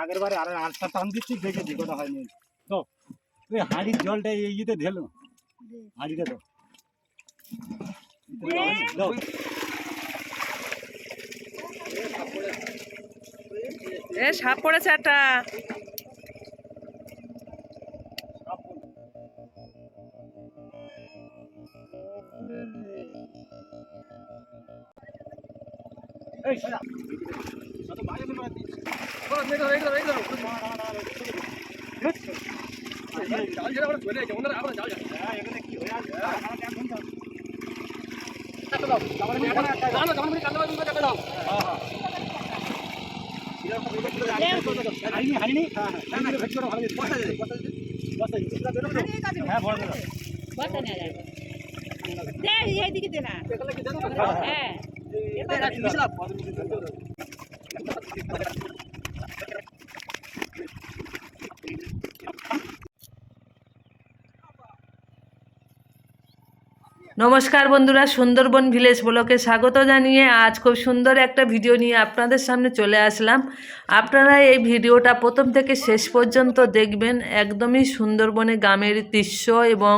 আগের বারে আর আটটা টান দিচ্ছি দেখেছি কথা হয়নি তো ওই হাঁড়ির জলটা ইতে ঢেলো হাঁড়িটা তো সাপ পড়েছে একটা এই সারা কত বাইরে বের করতে বড় মেডো এই জাল জেরা বড় চলে যায় ওনারা আবার জাল যায় হ্যাঁ এখানে কি হয়ে আছে খানা কেন বন্ধ কাটো দাও তারপরে না না যখন কাটো দাও কাটো দাও হ্যাঁ হানি হ্যাঁ হ্যাঁ না ভেট্টো ভালো বসা দে বসা দে হ্যাঁ বড় দাও বসা না যায় দে এইদিকে দে না হ্যাঁ এটা মিশলা নমস্কার বন্ধুরা, সুন্দরবন ভিলেজ ব্লকে স্বাগত জানিয়ে আজ খুব সুন্দর একটা ভিডিও নিয়ে আপনাদের সামনে চলে আসলাম। আপনারা এই ভিডিওটা প্রথম থেকে শেষ পর্যন্ত দেখবেন। একদমই সুন্দরবনে গ্রামের দৃশ্য এবং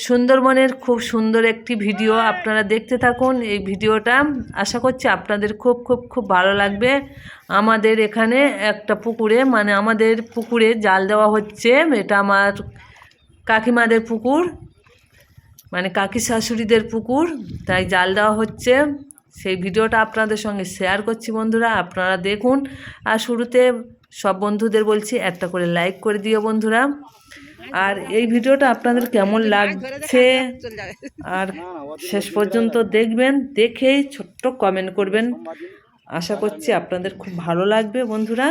সুন্দরবনের খুব সুন্দর একটি ভিডিও আপনারা দেখতে থাকুন। এই ভিডিওটা আশা করছি আপনাদের খুব খুব খুব ভালো লাগবে। আমাদের এখানে একটা পুকুরে আমাদের পুকুরে জাল দেওয়া হচ্ছে। এটা আমার কাকিমাদের পুকুর, কাকি শাশুড়িদের পুকুর, তাই জাল দেওয়া হচ্ছে। সেই ভিডিওটা আপনাদের সঙ্গে শেয়ার করছি বন্ধুরা, আপনারা দেখুন। আর শুরুতে সব বন্ধুদের বলছি একটা করে লাইক করে দিও বন্ধুরা। আর এই ভিডিওটা আপনাদের কেমন লাগছে আর শেষ পর্যন্ত দেখবেন, দেখেই ছোট্ট কমেন্ট করবেন। আশা করছি আপনাদের খুব ভালো লাগবে বন্ধুরা।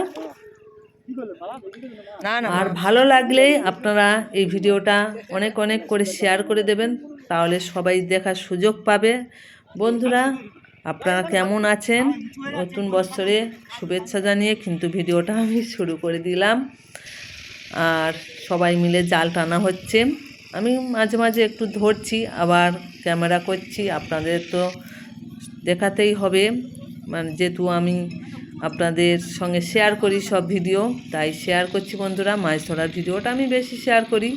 আর ভালো লাগলেই আপনারা এই ভিডিওটা অনেক অনেক করে শেয়ার করে দেবেন, তাহলে সবাই দেখার সুযোগ পাবে। বন্ধুরা আপনারা কেমন আছেন? নতুন বছরে শুভেচ্ছা জানিয়ে কিন্তু ভিডিওটা আমি শুরু করে দিলাম। আর সবাই মিলে জাল টানা হচ্ছে। আমি মাঝে মাঝে একটু ধরছি, আবার ক্যামেরা করছি। আপনাদের তো দেখাতেই হবে, যেহেতু আমি আপনাদের সঙ্গে শেয়ার করি সব ভিডিও, তাই শেয়ার করছি বন্ধুরা। মাছ ধরার ভিডিওটা আমি বেশি শেয়ার করি।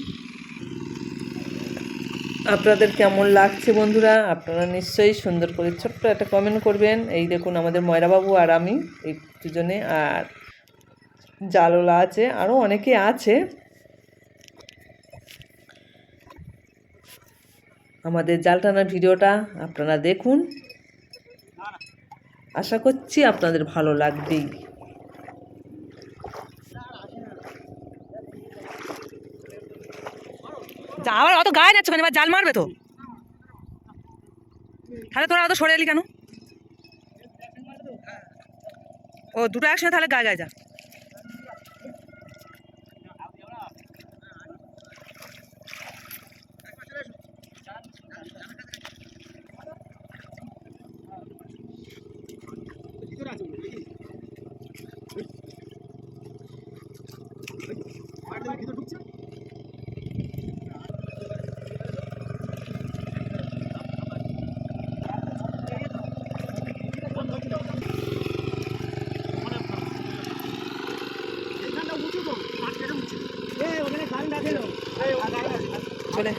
আপনাদের কেমন লাগছে বন্ধুরা? আপনারা নিশ্চয়ই সুন্দর করে ছোট্ট একটা কমেন্ট করবেন। এই দেখুন আমাদের ময়রাবাবু আর আমি এই দুজনে, আর জালওলা আছে, আরও অনেকে আছে। আমাদের জাল টানার ভিডিওটা আপনারা দেখুন, আশা করছি আপনাদের ভালো লাগবেই। আবার অত গায়ে যাচ্ছ কেন? এবার জাল মারবে তো, তাহলে তোরা অত সরে এলি কেন? ও দুটো একসঙ্গে, তাহলে গায়ে গায়ে যা। চলে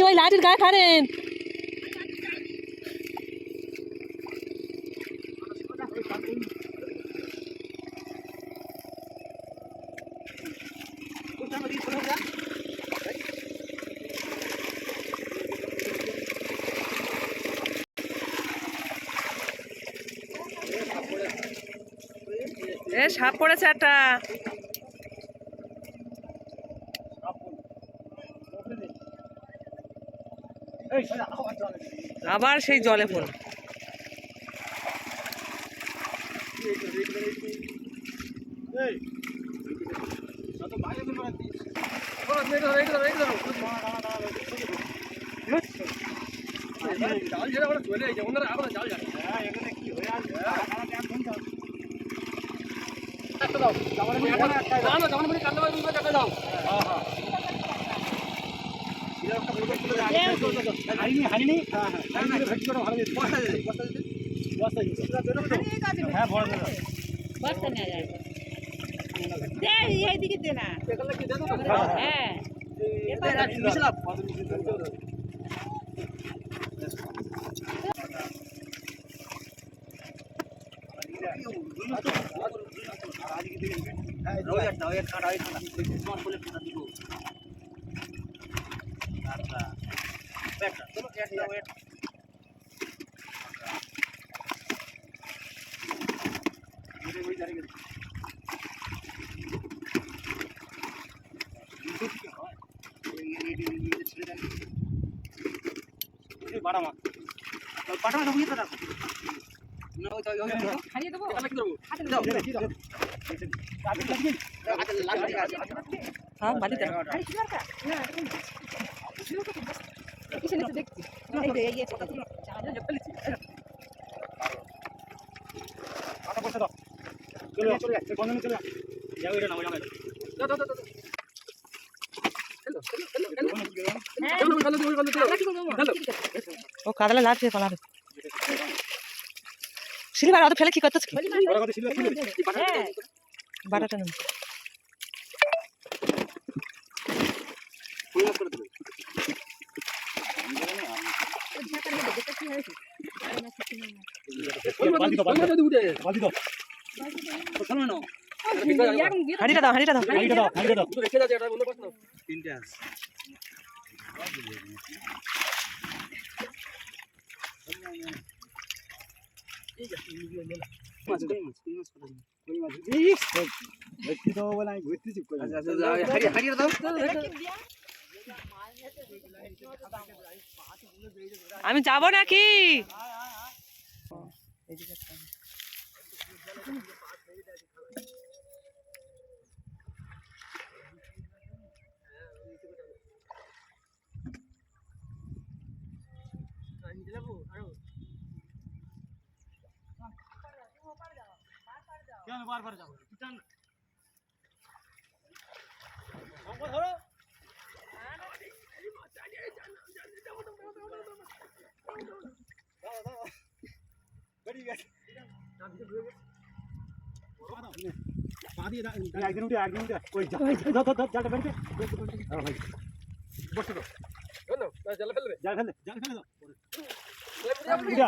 ওই লাঠির গায়ে খারেন। সাপ পড়েছে একটা। আবার সেই জলে পড়ল। জাল ছেড়ে আমরা চলে যাই, ওনারা আবার জাল যায়। একটা দাও, না না জামান মুড়ি কাটলে তুমি একটা দাও। হারিনি বস্তা নেওয়া যায় দে এইদিকে দে না হ্যাঁ হারিয়ে দেবো হ্যাঁ বাড়িতে দেখছি ও কাদালে লাগছে পালাবে সিলভার অত ফেলে কি করতেছ কি বাটাটা নাম হাড়িটা দাও রেখে যাচ্ছে, এটা বন্ধ করছ না। আমি যাব নাকি বারবার যাবো একদিন উঠে ওই জালটা বেরিয়ে বসে দাও, জাল ফেলে দাও।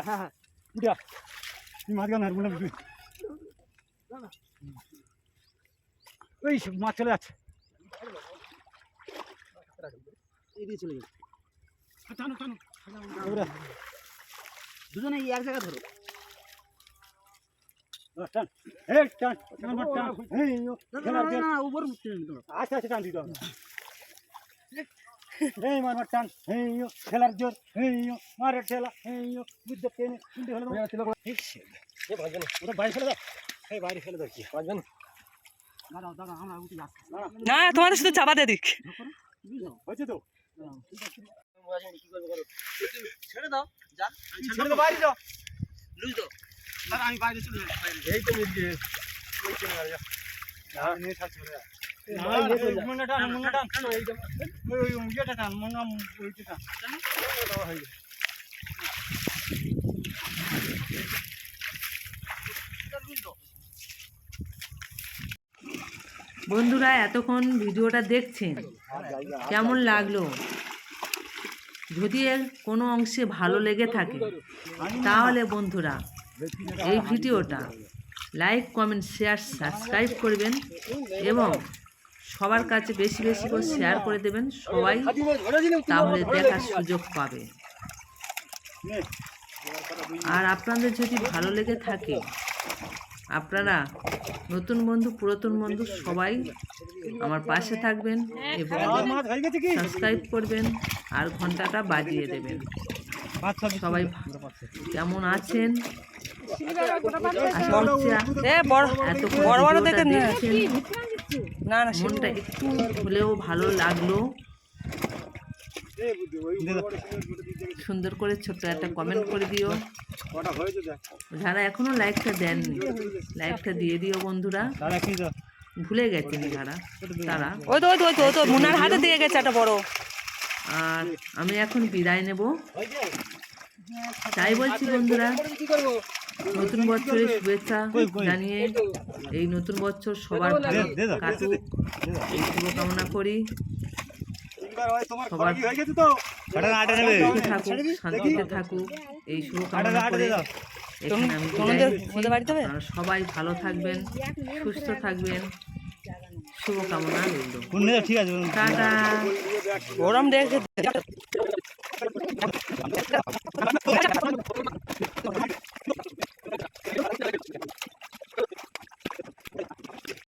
হ্যাঁ উঠা তুমি মাছ গান বললাম ওই মাছ চলে যাচ্ছে, এদিকে চলে যাবে। টানো টানো দুজনে এক জায়গা ধরো, টান টান আস্তে আস্তে টান দিতে হবে। মার টান খেলার জোর মারের ঠেলা বুঝতে টেনে ওটা বাইরে ফেলে দাও, বাইরে ফেলে দাও কি বাজবে না। দাঁড়াও দাঁড়াও আমরা উঠে যাচ্ছি না তোমাদের শুধু চাপা দিয়ে দিক হয়েছে তো ছেড়ে দাও, ছেড়ে দাও, বাইরে যাও, লুজ দাও। আমি বাইরে চলে যাই, এই তো মিলছে ওই চলে যা নিয়ে থাক চলে যা। মনে টান ওই ইয়েটা টান মনে ওইটা টান দাও হয়ে যায়। বন্ধুরা এতক্ষণ ভিডিওটা দেখছেন কেমন লাগলো? যদি এর কোনো অংশে ভালো লেগে থাকে তাহলে বন্ধুরা এই ভিডিওটা লাইক কমেন্ট শেয়ার সাবস্ক্রাইব করবেন এবং সবার কাছে বেশি বেশি করে শেয়ার করে দেবেন, সবাই তাহলে দেখার সুযোগ পাবে। আর আপনাদের যদি ভালো লেগে থাকে আপনারা নতুন বন্ধু পুরাতন বন্ধু সবাই আমার পাশে থাকবেন এবং সাবস্ক্রাইব করবেন আর ঘন্টাটা বাজিয়ে দেবেন। সবাই কেমন আছেন? আশা করছি এতক্ষণ ভিডিওটা দেখছেন, মনটা একটু হলেও ভালো লাগলো। সুন্দর করে ছোট্ট একটা কমেন্ট করে দিও। যারা এখনো লাইকটা দেননি লাইকটা দিয়ে দিও বন্ধুরা। ভুলে গেছেন যারা তারা ওই তো মুন্নার হাতে দিয়ে গেছে একটা বড়। আর আমি এখন বিদায় নেব। তাই বলছি বন্ধুরা, নতুন বছরের শুভেচ্ছা জানিয়ে এই নতুন বছর সবার ভালো কাটুক এই শুভকামনা করি। সবার সুখে থাকুক, শান্তিতে থাকুক এই শুভকামনা করে এখানে আমি বিদায় নিচ্ছি। আপনারা সবাই ভালো থাকবেন, সুস্থ থাকবেন, শুভকামনা রইল। ঠিক আছে টাটা। গরম দেখে